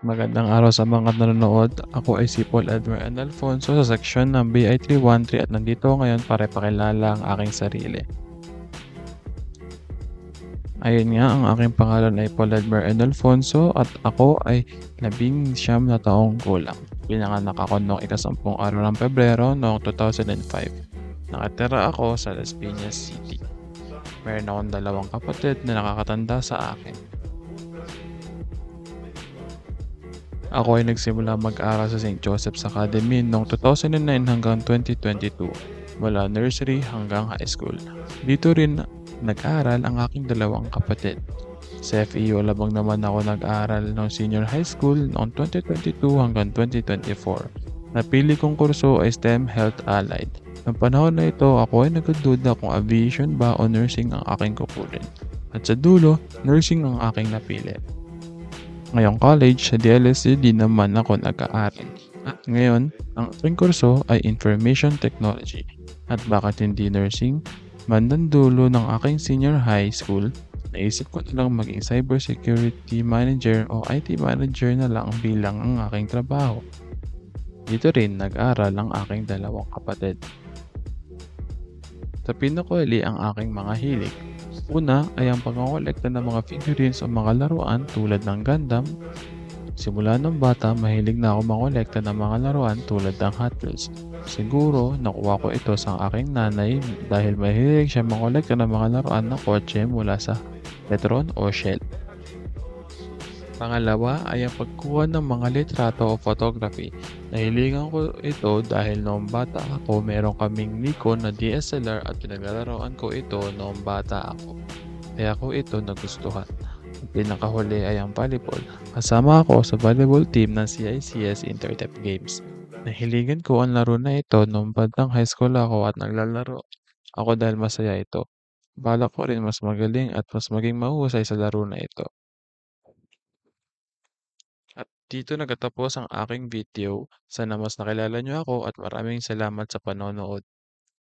Magandang araw sa mga nanonood. Ako ay si Paul Edward N. Alfonso sa seksyon ng BI313 at nandito ako ngayon para ipakilala ang aking sarili. Ayun nga, ang aking pangalan ay Paul Edward N. Alfonso at ako ay 19 na taong gulang. Pinanganak ako noong ika-10 araw ng Pebrero noong 2005. Nakatira ako sa Las Piñas City. Meron akong dalawang kapatid na nakakatanda sa akin. Ako ay nagsimula mag-aral sa St. Joseph's Academy noong 2009 hanggang 2022, mula nursery hanggang high school. Dito rin nag-aral ang aking dalawang kapatid. Sa FEU Alabang naman ako nag-aral ng senior high school noong 2022 hanggang 2024. Napili kong kurso ay STEM Health Allied. Noong panahon na ito, ako ay nagdududa kung aviation ba o nursing ang aking kukunin. At sa dulo, nursing ang aking napili. Ngayong college, sa DLSCD naman ako nag-aaral. At ngayon, ang aking kurso ay Information Technology. At bakit hindi nursing? Bandang dulo ng aking senior high school, naisip ko na lang maging cybersecurity manager o IT manager na lang bilang ang aking trabaho. Dito rin nag-aral ang aking dalawang kapatid. Sa pinakuli ang aking mga hilig. Una ay ang pagkongolekta ng mga figurines o mga laruan tulad ng Gundam. Simula nung bata, mahilig na ako mangolekta ng mga laruan tulad ng Hot Wheels. Siguro, nakuha ko ito sa aking nanay dahil mahilig siya mangolekta ng mga laruan ng kotse mula sa Petron o Shell. Pangalawa ay ang pagkuha ng mga litrato o photography. Nahiligan ko ito dahil noong bata ako meron kaming Nikon na DSLR at pinaglalaroan ko ito noong bata ako. Kaya ko ito nagustuhan. Ang pinakahuli ay ang volleyball. Kasama ako sa volleyball team ng CICS Intertep Games. Nahiligan ko ang laro na ito noong bandang high school ako at naglalaro ako dahil masaya ito. Balak ko rin mas magaling at mas maging mahusay sa laro na ito. At dito nagtatapos ang aking video. Sana mas nakilala niyo ako at maraming salamat sa panonood.